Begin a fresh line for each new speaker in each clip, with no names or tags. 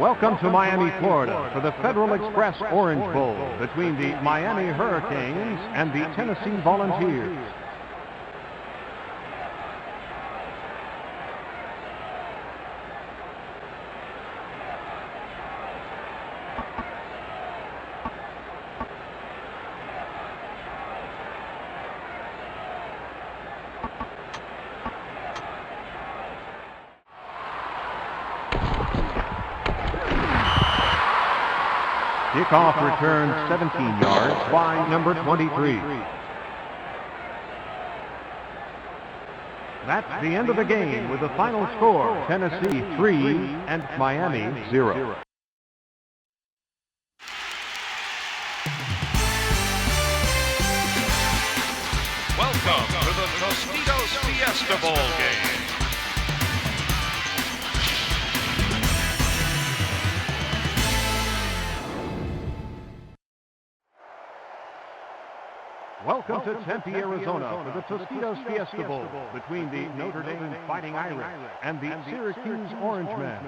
Welcome to Miami, Florida for the Federal Express Orange Bowl between the Miami Hurricanes and the Tennessee Volunteers. Kickoff return 17 yards by number 23. That's the end of the game with the final score, Tennessee 3 and Miami 0.
Welcome to the Tostitos Fiesta Bowl game.
Welcome to Tempe, Arizona for the Tostitos Fiesta Bowl between the Notre Dame Fighting Irish and the Syracuse Orangemen.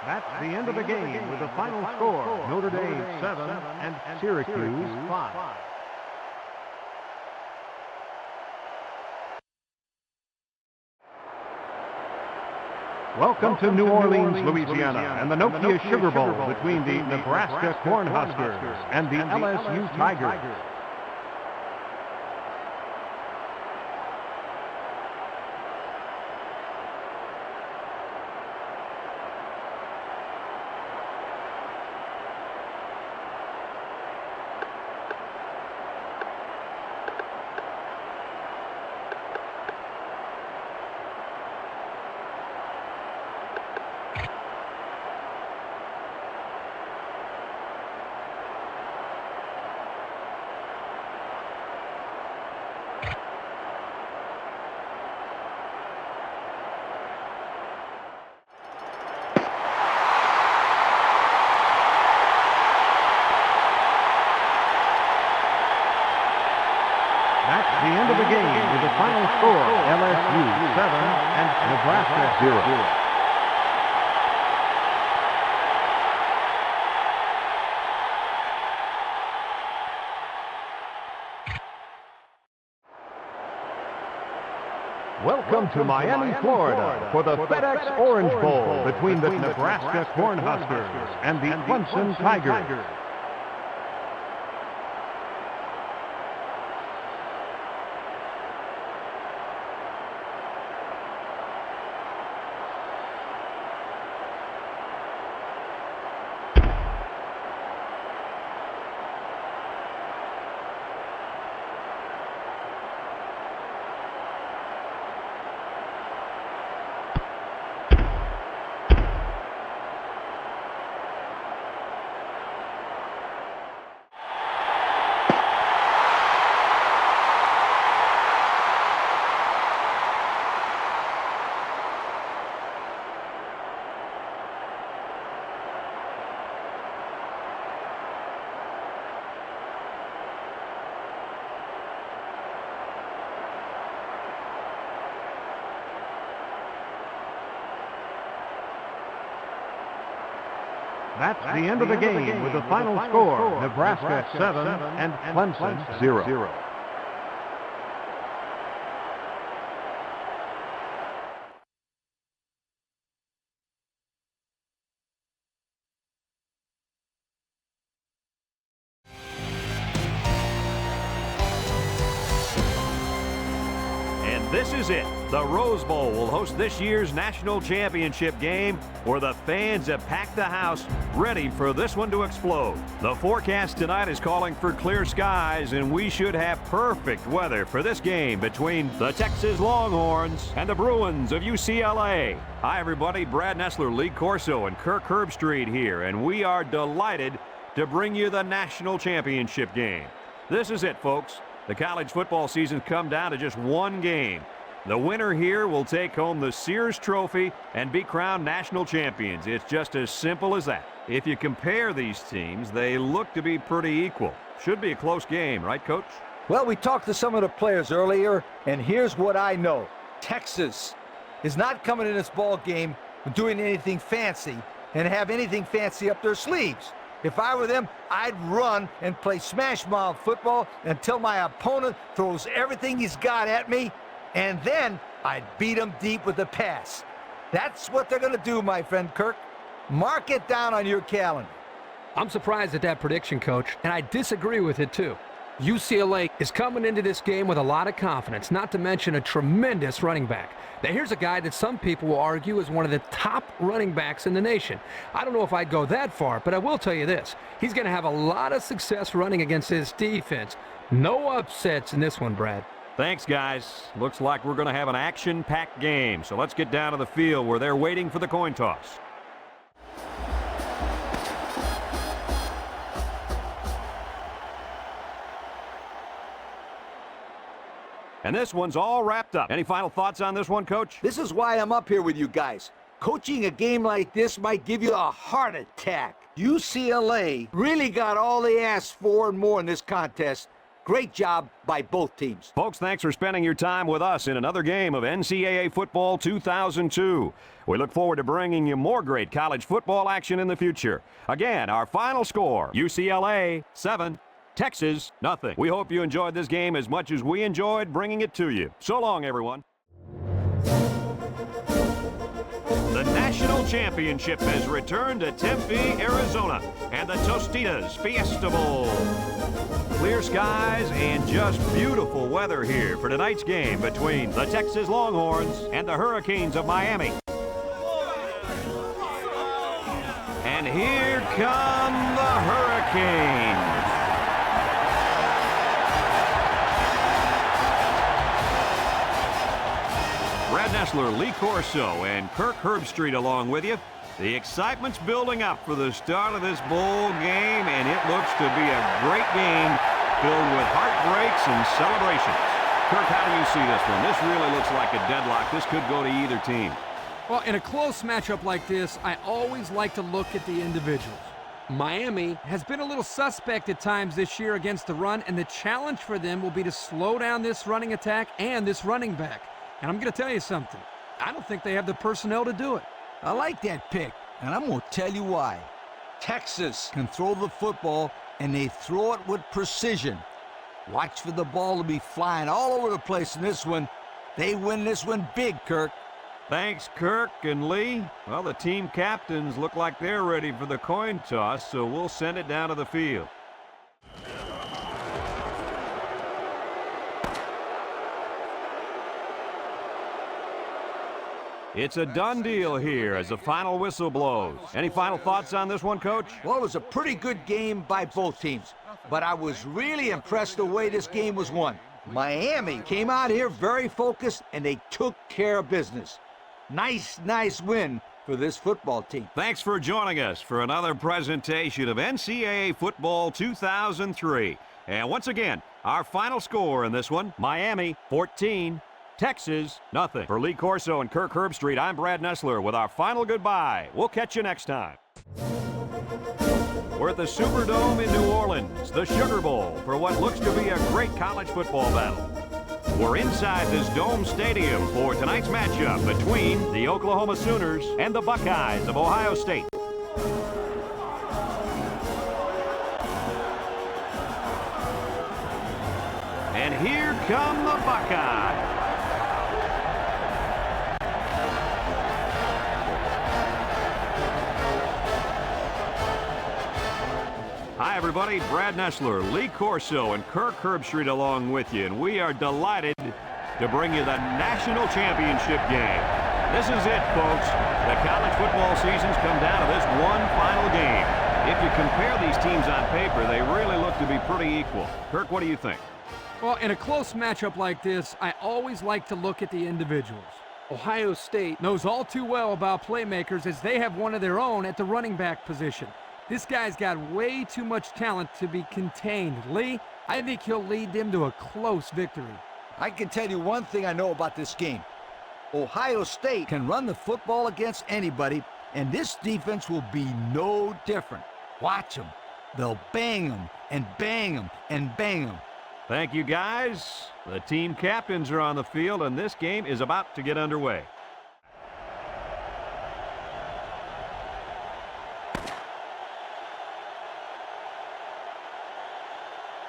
That's the end of the game with the final score, Notre Dame 7 and Syracuse 5. Welcome to New Orleans, Louisiana, and the Nokia Sugar Bowl between the Nebraska Cornhuskers and the LSU Tigers. That's the end of the game with the final score, LSU 7 and Nebraska 0. Welcome to Miami, Florida for the FedEx Orange Bowl between the Nebraska Cornhuskers and the Clemson Tigers. That's the end of the game with the final score, Nebraska 7 and Clemson 0.
This is it. The Rose Bowl will host this year's national championship game where the fans have packed the house ready for this one to explode. The forecast tonight is calling for clear skies, and we should have perfect weather for this game between the Texas Longhorns and the Bruins of UCLA. Hi, everybody. Brad Nessler, Lee Corso, and Kirk Herbstreit here, and we are delighted to bring you the national championship game. This is it, folks. The college football season's come down to just one game. The winner here will take home the Sears Trophy and be crowned national champions. It's just as simple as that. If you compare these teams, they look to be pretty equal. Should be a close game, right, Coach?
Well, we talked to some of the players earlier, and here's what I know. Texas is not coming in this ball game doing anything fancy and have anything fancy up their sleeves. If I were them, I'd run and play smash mouth football until my opponent throws everything he's got at me, and then I'd beat him deep with a pass. That's what they're going to do, my friend Kirk. Mark it down on your calendar.
I'm surprised at that prediction, Coach, and I disagree with it, too. UCLA is coming into this game with a lot of confidence, not to mention a tremendous running back. Now, here's a guy that some people will argue is one of the top running backs in the nation. I don't know if I'd go that far, but I will tell you this. He's going to have a lot of success running against his defense. No upsets in this one, Brad.
Thanks, guys. Looks like we're going to have an action-packed game, so let's get down to the field where they're waiting for the coin toss. And this one's all wrapped up. Any final thoughts on this one, Coach?
This is why I'm up here with you guys. Coaching a game like this might give you a heart attack. UCLA really got all they asked for and more in this contest. Great job by both teams.
Folks, thanks for spending your time with us in another game of NCAA Football 2002. We look forward to bringing you more great college football action in the future. Again, our final score, UCLA 7, Texas, nothing. We hope you enjoyed this game as much as we enjoyed bringing it to you. So long, everyone. The national championship has returned to Tempe, Arizona, and the Tostitos Fiesta Bowl. Clear skies and just beautiful weather here for tonight's game between the Texas Longhorns and the Hurricanes of Miami. And here come the Hurricanes. Brad Nessler, Lee Corso, and Kirk Herbstreit along with you. The excitement's building up for the start of this bowl game, and it looks to be a great game filled with heartbreaks and celebrations. Kirk, how do you see this one? This really looks like a deadlock. This could go to either team.
Well, in a close matchup like this, I always like to look at the individuals. Miami has been a little suspect at times this year against the run, and the challenge for them will be to slow down this running attack and this running back. And I'm going to tell you something. I don't think they have the personnel to do it.
I like that pick, and I'm going to tell you why. Texas can throw the football, and they throw it with precision. Watch for the ball to be flying all over the place in this one. They win this one big, Kirk.
Thanks, Kirk and Lee. Well, the team captains look like they're ready for the coin toss, so we'll send it down to the field. It's a done deal here as the final whistle blows. Any final thoughts on this one, Coach?
Well, it was a pretty good game by both teams, but I was really impressed the way this game was won. Miami came out here very focused, and they took care of business. Nice win for this football team.
Thanks for joining us for another presentation of NCAA Football 2003. And once again, our final score in this one, Miami 14, Texas, nothing. For Lee Corso and Kirk Herbstreit, I'm Brad Nessler with our final goodbye. We'll catch you next time. We're at the Superdome in New Orleans, the Sugar Bowl, for what looks to be a great college football battle. We're inside this Dome Stadium for tonight's matchup between the Oklahoma Sooners and the Buckeyes of Ohio State. And here come the Buckeyes. Hi, everybody. Brad Nessler, Lee Corso, and Kirk Herbstreit along with you. And we are delighted to bring you the national championship game. This is it, folks. The college football season's come down to this one final game. If you compare these teams on paper, they really look to be pretty equal. Kirk, what do you think?
Well, in a close matchup like this, I always like to look at the individuals. Ohio State knows all too well about playmakers as they have one of their own at the running back position. This guy's got way too much talent to be contained. Lee, I think he'll lead them to a close victory.
I can tell you one thing I know about this game. Ohio State can run the football against anybody, and this defense will be no different. Watch them. They'll bang them and bang them and bang them.
Thank you, guys. The team captains are on the field, and this game is about to get underway.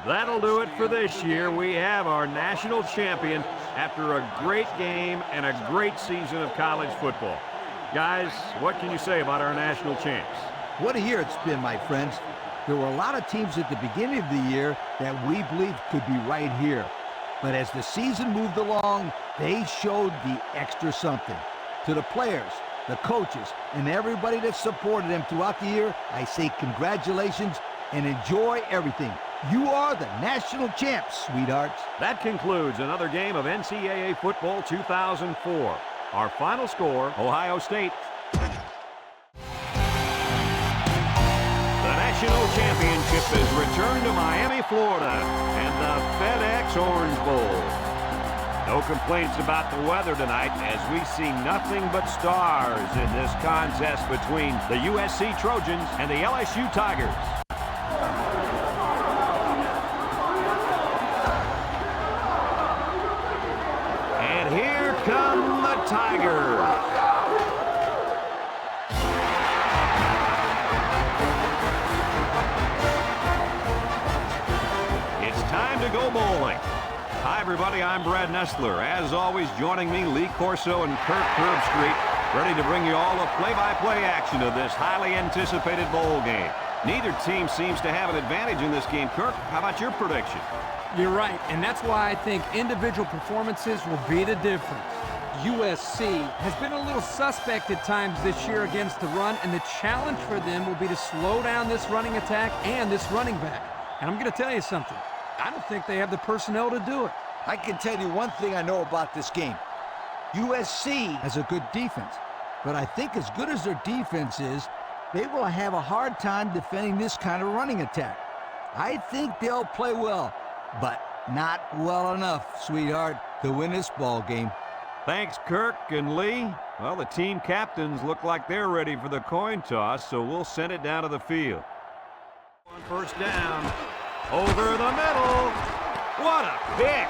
That'll do it for this year. We have our national champion after a great game and a great season of college football. Guys, what can you say about our national champs?
What a year it's been, my friends. There were a lot of teams at the beginning of the year that we believed could be right here. But as the season moved along, they showed the extra something. To the players, the coaches, and everybody that supported them throughout the year, I say congratulations and enjoy everything. You are the national champs, sweethearts.
That concludes another game of NCAA Football 2004. Our final score, Ohio State. The national championship is returned to Miami, Florida, and the FedEx Orange Bowl. No complaints about the weather tonight as we see nothing but stars in this contest between the USC Trojans and the LSU Tigers. And here come the Tigers. To go bowling. Hi, everybody. I'm Brad Nestler. As always, joining me, Lee Corso and Kirk Herbstreit, ready to bring you all the play-by-play action of this highly anticipated bowl game. Neither team seems to have an advantage in this game. Kirk, how about your prediction?
You're right, and that's why I think individual performances will be the difference. USC has been a little suspect at times this year against the run, and the challenge for them will be to slow down this running attack and this running back. And I'm going to tell you something. I don't think they have the personnel to do it.
I can tell you one thing I know about this game. USC has a good defense, but I think as good as their defense is, they will have a hard time defending this kind of running attack. I think they'll play well, but not well enough, sweetheart, to win this ball game.
Thanks, Kirk and Lee. Well, the team captains look like they're ready for the coin toss, so we'll send it down to the field. On first down. Over the middle. What a pick.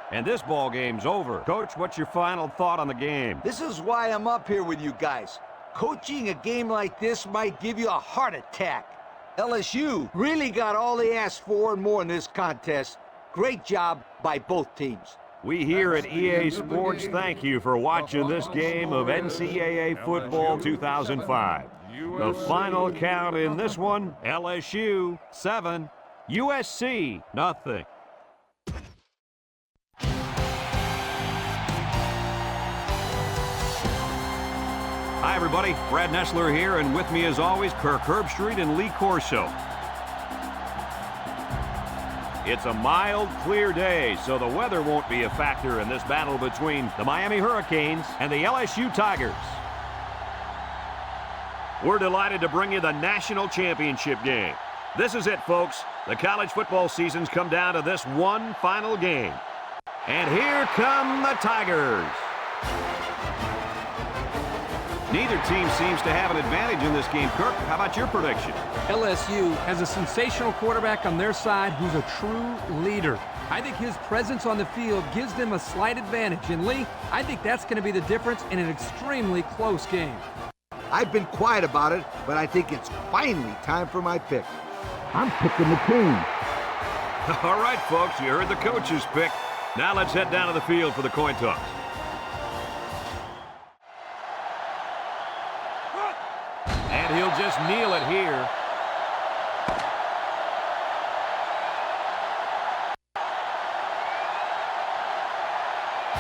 And this ball game's over. Coach, what's your final thought on the game?
This is why I'm up here with you guys. Coaching a game like this might give you a heart attack. LSU really got all they asked for and more in this contest. Great job by both teams.
We here at EA Sports thank you for watching this game of NCAA Football 2005. The final count in this one, LSU 7, USC nothing. Hi, everybody. Brad Nestler here, and with me, as always, Kirk Herbstreit and Lee Corso. It's a mild, clear day, so the weather won't be a factor in this battle between the Miami Hurricanes and the LSU Tigers. We're delighted to bring you the national championship game. This is it, folks. The college football season's come down to this one final game. And here come the Tigers. Neither team seems to have an advantage in this game. Kirk, how about your prediction?
LSU has a sensational quarterback on their side who's a true leader. I think his presence on the field gives them a slight advantage. And Lee, I think that's going to be the difference in an extremely close game.
I've been quiet about it, but I think it's finally time for my pick. I'm picking the team.
All right, folks, you heard the coach's pick. Now let's head down to the field for the coin toss. And he'll just kneel it here.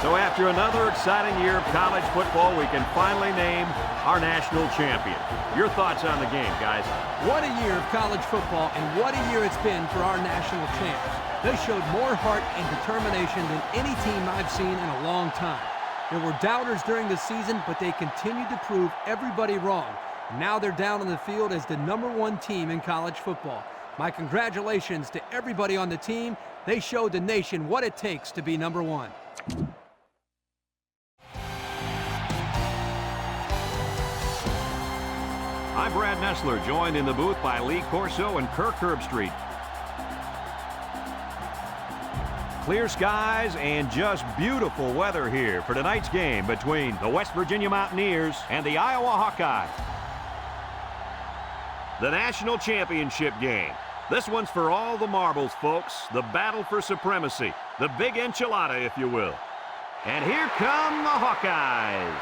So after another exciting year of college football, we can finally name our national champion. Your thoughts on the game, guys?
What a year of college football, and what a year it's been for our national champs. They showed more heart and determination than any team I've seen in a long time. There were doubters during the season, but they continued to prove everybody wrong. Now they're down on the field as the #1 team in college football. My congratulations to everybody on the team. They showed the nation what it takes to be #1.
I'm Brad Nessler, joined in the booth by Lee Corso and Kirk Herbstreit. Clear skies and just beautiful weather here for tonight's game between the West Virginia Mountaineers and the Iowa Hawkeyes. The national championship game. This one's for all the marbles, folks. The battle for supremacy. The big enchilada, if you will. And here come the Hawkeyes.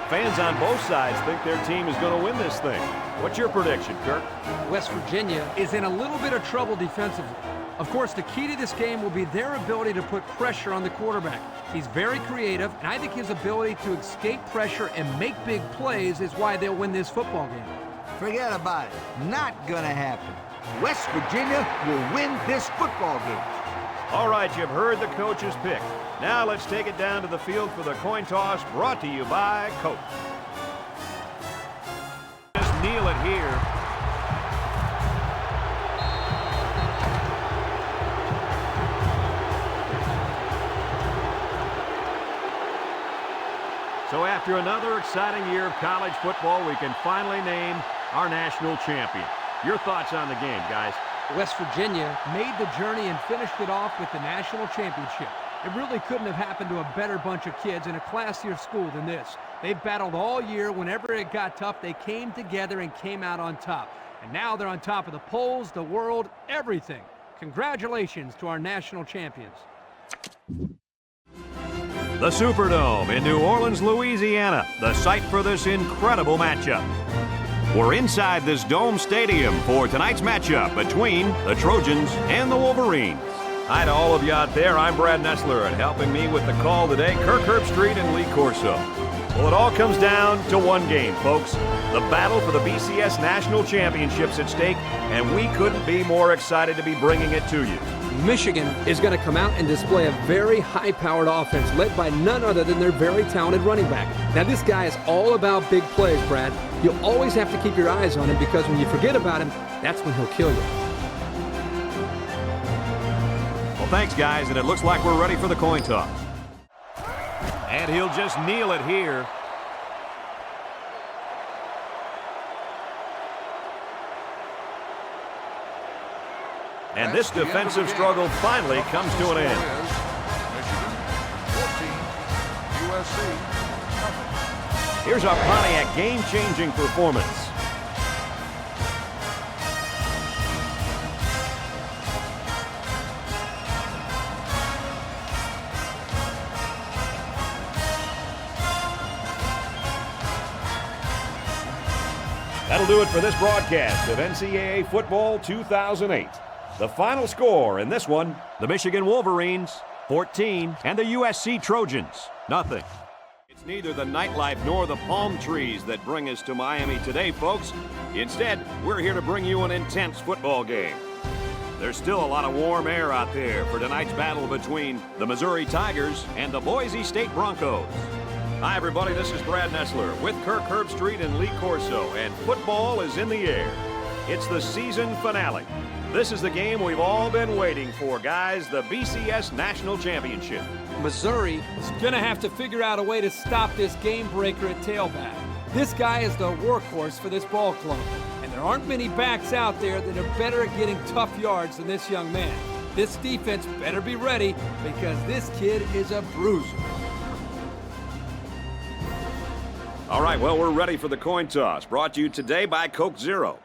Fans on both sides think their team is going to win this thing. What's your prediction, Kirk?
West Virginia is in a little bit of trouble defensively. Of course, the key to this game will be their ability to put pressure on the quarterback. He's very creative, and I think his ability to escape pressure and make big plays is why they'll win this football game.
Forget about it. Not gonna happen. West Virginia will win this football game.
All right, you've heard the coach's pick. Now let's take it down to the field for the coin toss, brought to you by Coke. Just kneel it here. So after another exciting year of college football, we can finally name our national champion. Your thoughts on the game, guys?
West Virginia made the journey and finished it off with the national championship. It really couldn't have happened to a better bunch of kids in a classier school than this. They battled all year. Whenever it got tough, they came together and came out on top. And now they're on top of the polls, the world, everything. Congratulations to our national champions.
The Superdome in New Orleans, Louisiana, the site for this incredible matchup. We're inside this dome stadium for tonight's matchup between the Trojans and the Wolverines. Hi to all of you out there. I'm Brad Nessler, and helping me with the call today, Kirk Herbstreit and Lee Corso. Well, it all comes down to one game, folks. The battle for the BCS National Championships at stake, and we couldn't be more excited to be bringing it to you.
Michigan is going to come out and display a very high-powered offense led by none other than their very talented running back. Now, this guy is all about big plays, Brad. You'll always have to keep your eyes on him because when you forget about him, that's when he'll kill you.
Well, thanks, guys, and it looks like we're ready for the coin toss. And he'll just kneel it here. And this defensive struggle finally comes to an end. Here's our Pontiac game-changing performance. That'll do it for this broadcast of NCAA Football 2008. The final score in this one, the Michigan Wolverines, 14, and the USC Trojans, nothing. It's neither the nightlife nor the palm trees that bring us to Miami today, folks. Instead, we're here to bring you an intense football game. There's still a lot of warm air out there for tonight's battle between the Missouri Tigers and the Boise State Broncos. Hi, everybody. This is Brad Nessler with Kirk Herbstreit and Lee Corso, and football is in the air. It's the season finale. This is the game we've all been waiting for, guys, the BCS National Championship.
Missouri is going to have to figure out a way to stop this game breaker at tailback. This guy is the workhorse for this ball club, and there aren't many backs out there that are better at getting tough yards than this young man. This defense better be ready because this kid is a bruiser.
All right, well, we're ready for the coin toss, brought to you today by Coke Zero.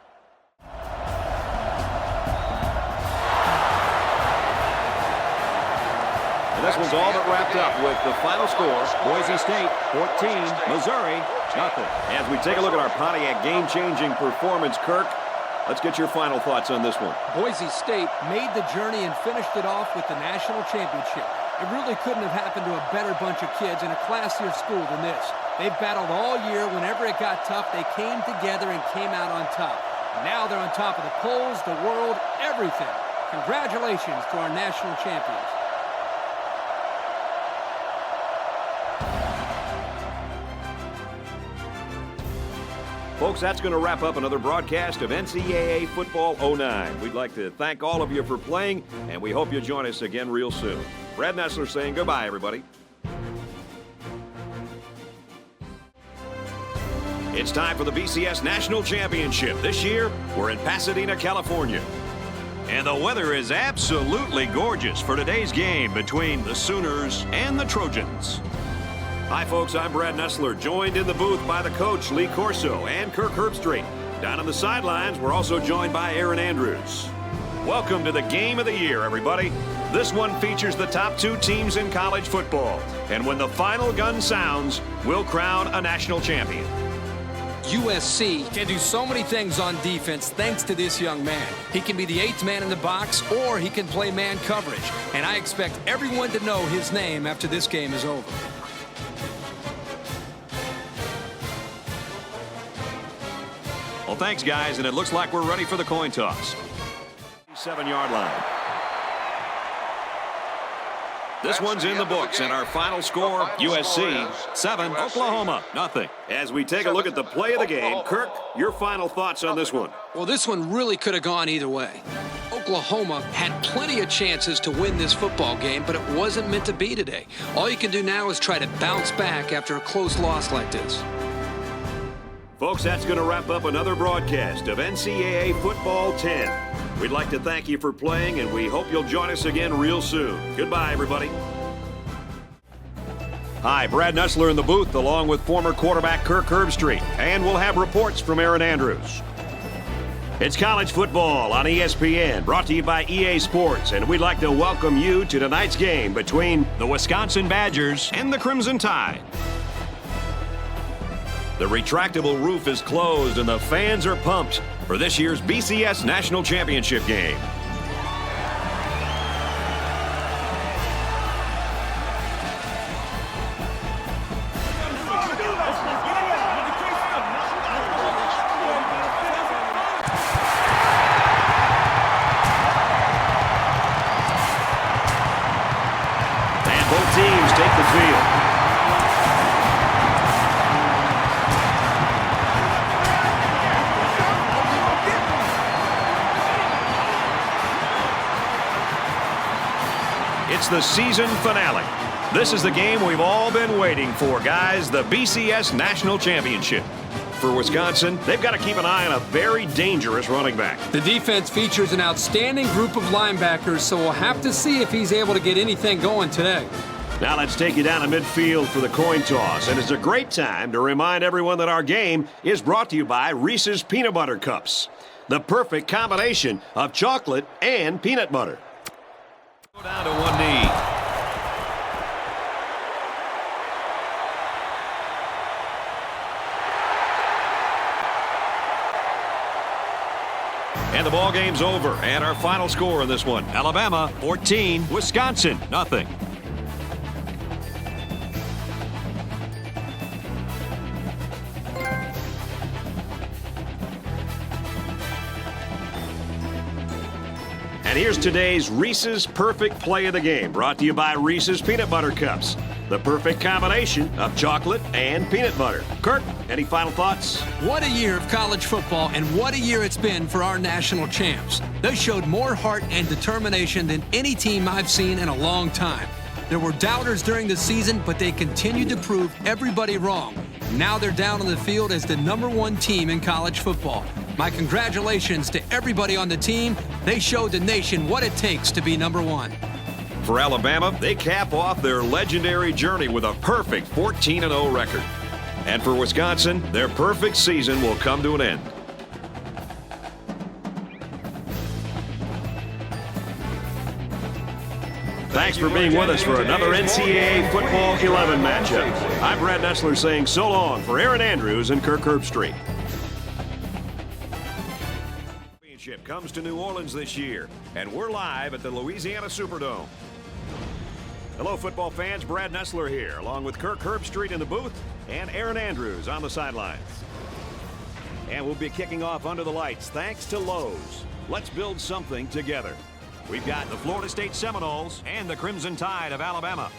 And this one's all but wrapped up with the final score, Boise State 14, Missouri nothing. As we take a look at our Pontiac game-changing performance, Kirk, let's get your final thoughts on this one.
Boise State made the journey and finished it off with the national championship. It really couldn't have happened to a better bunch of kids in a classier school than this. They've battled all year. Whenever it got tough, they came together and came out on top. And now they're on top of the polls, the world, everything. Congratulations to our national champions.
Folks, that's going to wrap up another broadcast of NCAA Football 09. We'd like to thank all of you for playing, and we hope you'll join us again real soon. Brad Nessler saying goodbye, everybody. It's time for the BCS National Championship. This year, we're in Pasadena, California. And the weather is absolutely gorgeous for today's game between the Sooners and the Trojans. Hi, folks. I'm Brad Nessler, joined in the booth by the coach, Lee Corso, and Kirk Herbstreit. Down on the sidelines, we're also joined by Aaron Andrews. Welcome to the game of the year, everybody. This one features the top two teams in college football. And when the final gun sounds, we'll crown a national champion.
USC can do so many things on defense thanks to this young man. He can be the eighth man in the box, or he can play man coverage. And I expect everyone to know his name after this game is over.
Well, thanks, guys, and it looks like we're ready for the coin toss. 7-yard line. This one's in the books, and our final score, USC 7, Oklahoma nothing. As we take a look at the play of the game, Kirk, your final thoughts on this one?
Well, this one really could have gone either way. Oklahoma had plenty of chances to win this football game, but it wasn't meant to be today. All you can do now is try to bounce back after a close loss like this.
Folks, that's going to wrap up another broadcast of NCAA Football 10. We'd like to thank you for playing, and we hope you'll join us again real soon. Goodbye, everybody. Hi, Brad Nessler in the booth, along with former quarterback Kirk Herbstreit, and we'll have reports from Aaron Andrews. It's college football on ESPN, brought to you by EA Sports, and we'd like to welcome you to tonight's game between the Wisconsin Badgers and the Crimson Tide. The retractable roof is closed and the fans are pumped for this year's BCS National Championship game. And both teams take the field. It's the season finale. This is the game we've all been waiting for, guys, the BCS National Championship. For Wisconsin, they've got to keep an eye on a very dangerous running back.
The defense features an outstanding group of linebackers, so we'll have to see if he's able to get anything going today.
Now let's take you down to midfield for the coin toss, and it's a great time to remind everyone that our game is brought to you by Reese's Peanut Butter Cups, the perfect combination of chocolate and peanut butter. Go down to one knee. And the ball game's over. And our final score in this one, Alabama 14, Wisconsin nothing. And here's today's Reese's Perfect Play of the Game, brought to you by Reese's Peanut Butter Cups. The perfect combination of chocolate and peanut butter. Kirk, any final thoughts?
What a year of college football, and what a year it's been for our national champs. They showed more heart and determination than any team I've seen in a long time. There were doubters during the season, but they continued to prove everybody wrong. Now they're down on the field as the #1 team in college football. My congratulations to everybody on the team. They showed the nation what it takes to be #1.
For Alabama, they cap off their legendary journey with a perfect 14-0 record. And for Wisconsin, their perfect season will come to an end. Thanks for being with us for another NCAA Football 11 matchup. I'm Brad Nessler saying so long for Aaron Andrews and Kirk Herbstreit. Championship comes to New Orleans this year, and we're live at the Louisiana Superdome. Hello, football fans. Brad Nessler here, along with Kirk Herbstreit in the booth and Aaron Andrews on the sidelines. And we'll be kicking off under the lights thanks to Lowe's. Let's build something together. We've got the Florida State Seminoles and the Crimson Tide of Alabama.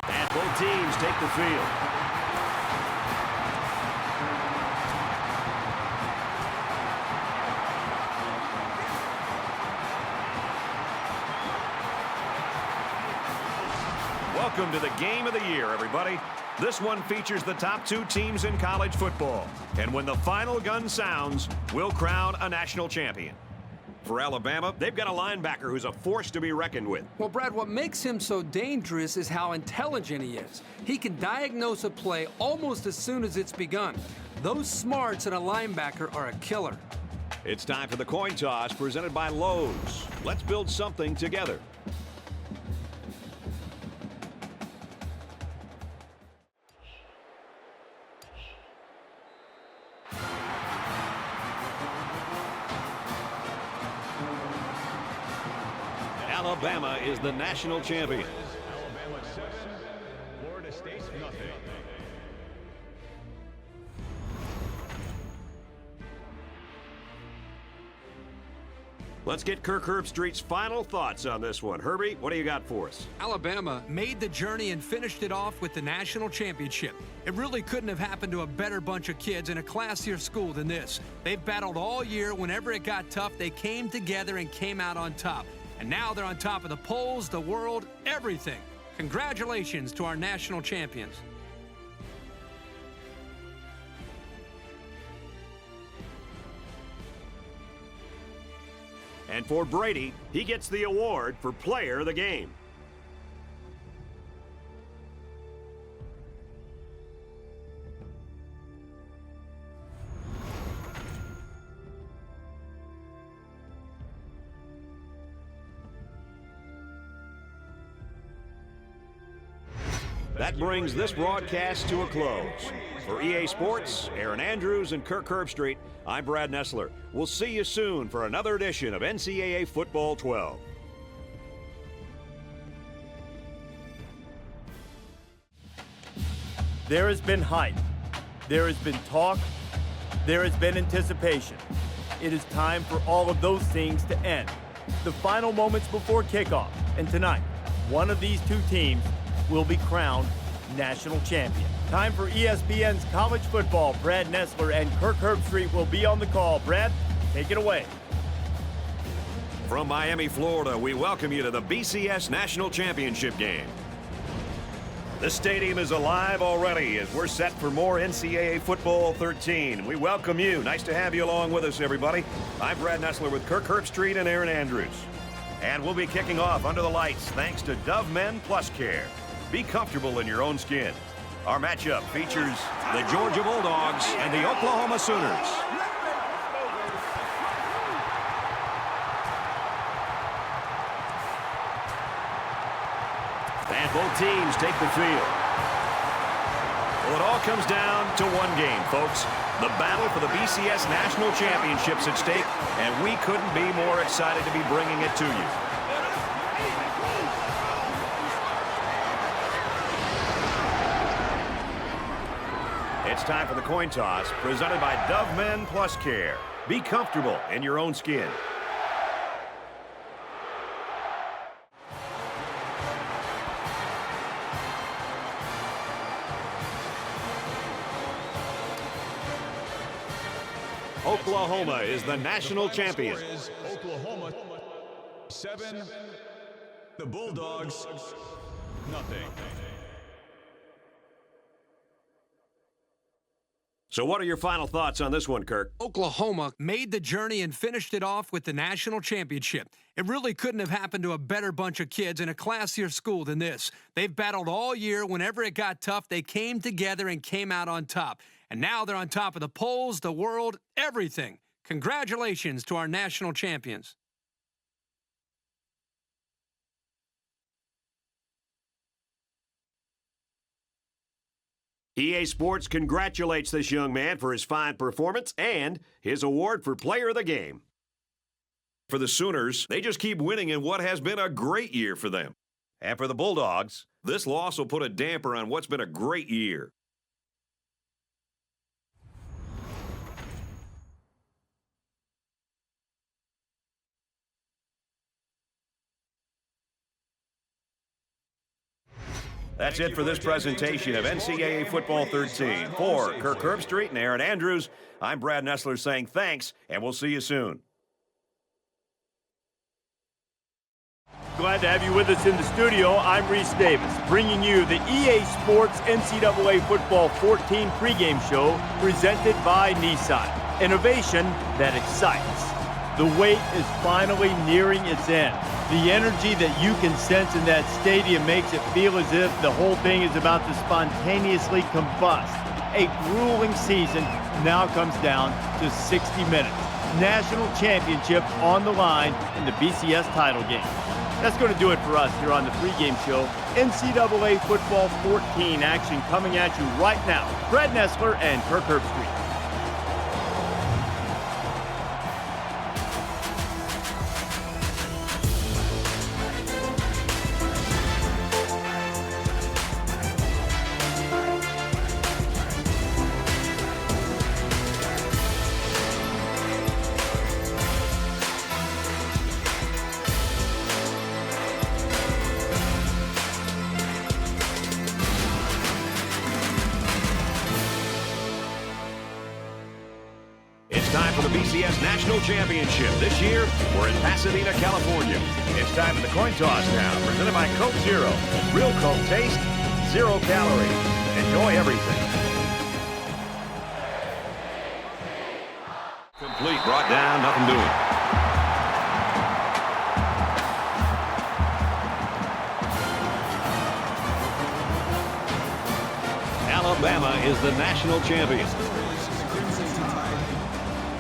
And both teams take the field. Welcome to the game of the year, everybody. This one features the top 2 teams in college football. And when the final gun sounds, we'll crown a national champion. For Alabama, they've got a linebacker who's a force to be reckoned with.
Well, Brad, what makes him so dangerous is how intelligent he is. He can diagnose a play almost as soon as it's begun. Those smarts in a linebacker are a killer.
It's time for the coin toss presented by Lowe's. Let's build something together. Alabama is the national champion.
Alabama 7, Florida State nothing.
Let's get Kirk Herbstreit's final thoughts on this one. Herbie, what do you got for us?
Alabama made the journey and finished it off with the national championship. It really couldn't have happened to a better bunch of kids in a classier school than this. They've battled all year. Whenever it got tough, they came together and came out on top. And now they're on top of the polls, the world, everything. Congratulations to our national champions.
And for Brady, he gets the award for Player of the Game. That brings this broadcast to a close. For EA Sports, Aaron Andrews and Kirk Herbstreit, I'm Brad Nessler. We'll see you soon for another edition of NCAA Football 12.
There has been hype. There has been talk. There has been anticipation. It is time for all of those things to end. The final moments before kickoff. And tonight, one of these 2 teams will be crowned national champion. Time for ESPN's college football. Brad Nessler and Kirk Herbstreit will be on the call. Brad, take it away.
From Miami, Florida, we welcome you to the BCS National Championship game. The stadium is alive already as we're set for more NCAA Football 13. We welcome you. Nice to have you along with us, everybody. I'm Brad Nessler with Kirk Herbstreit and Aaron Andrews. And we'll be kicking off under the lights thanks to Dove Men Plus Care. Be comfortable in your own skin. Our matchup features the Georgia Bulldogs and the Oklahoma Sooners. And both teams take the field. Well, it all comes down to one game, folks. The battle for the BCS National Championships at stake, and we couldn't be more excited to be bringing it to you. It's time for the coin toss, presented by Dove Men Plus Care. Be comfortable in your own skin. Oklahoma is the national champion.
Oklahoma 7, the Bulldogs nothing.
So what are your final thoughts on this one, Kirk?
Oklahoma made the journey and finished it off with the national championship. It really couldn't have happened to a better bunch of kids in a classier school than this. They've battled all year. Whenever it got tough, they came together and came out on top. And now they're on top of the polls, the world, everything. Congratulations to our national champions.
EA Sports congratulates this young man for his fine performance and his award for Player of the Game. For the Sooners, they just keep winning in what has been a great year for them. And for the Bulldogs, this loss will put a damper on what's been a great year. That's it for this presentation of NCAA Football 13. For Kirk Herbstreit and Aaron Andrews, I'm Brad Nessler saying thanks, and we'll see you soon.
Glad to have you with us in the studio. I'm Reese Davis, bringing you the EA Sports NCAA Football 14 pregame show presented by Nissan. Innovation that excites. The wait is finally nearing its end. The energy that you can sense in that stadium makes it feel as if the whole thing is about to spontaneously combust. A grueling season now comes down to 60 minutes. National championship on the line in the BCS title game. That's going to do it for us here on the pregame show. NCAA Football 14 action coming at you right now. Brad Nessler and Kirk Herbstreit.
Time for the BCS National Championship. This year, we're in Pasadena, California. It's time for the coin toss now, presented by Coke Zero. Real Coke taste, 0 calories. Enjoy everything. Complete, brought down, nothing doing. Alabama is the national champion.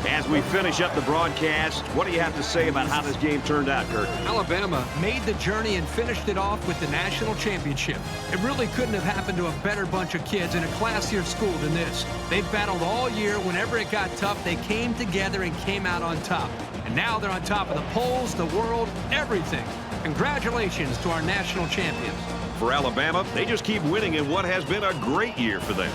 As we finish up the broadcast, what do you have to say about how this game turned out, Kirk?
Alabama made the journey and finished it off with the national championship. It really couldn't have happened to a better bunch of kids in a classier school than this. They've battled all year. Whenever it got tough, they came together and came out on top. And now they're on top of the polls, the world, everything. Congratulations to our national champions.
For Alabama, they just keep winning in what has been a great year for them.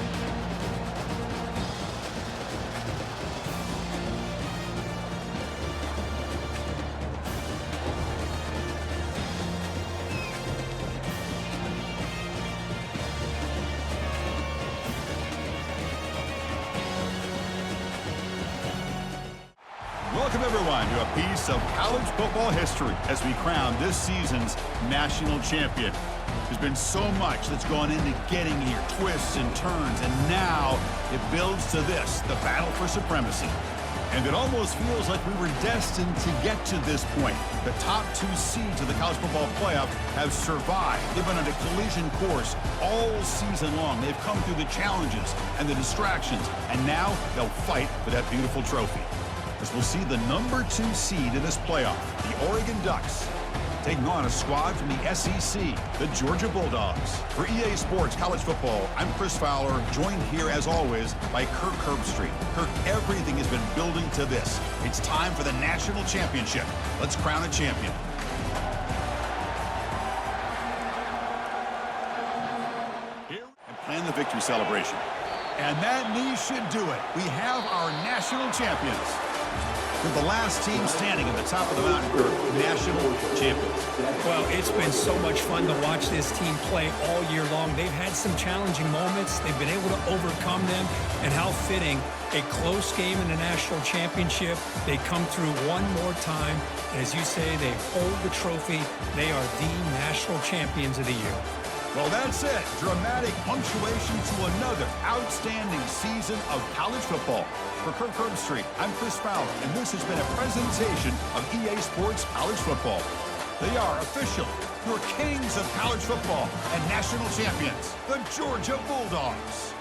Welcome everyone to a piece of college football history as we crown this season's national champion. There's been so much that's gone into getting here, twists and turns, and now it builds to this, the battle for supremacy. And it almost feels like we were destined to get to this point. The top 2 seeds of the college football playoff have survived. They've been on a collision course all season long. They've come through the challenges and the distractions, and now they'll fight for that beautiful trophy. As we'll see the number 2 seed in this playoff, the Oregon Ducks, taking on a squad from the SEC, the Georgia Bulldogs. For EA Sports College Football, I'm Chris Fowler, joined here as always by Kirk Herbstreit. Kirk, everything has been building to this. It's time for the national championship. Let's crown a champion. And plan the victory celebration. And that knee should do it. We have our national champions. With the last team standing at the top of the mountain for national champions.
Well, it's been so much fun to watch this team play all year long. They've had some challenging moments. They've been able to overcome them. And how fitting, a close game in the national championship. They come through one more time. And as you say, they hold the trophy. They are the national champions of the year.
Well, that's it. Dramatic punctuation to another outstanding season of college football. For Kirk Herbstreit, I'm Chris Fowler, and this has been a presentation of EA Sports College Football. They are official, your kings of college football and national champions, the Georgia Bulldogs.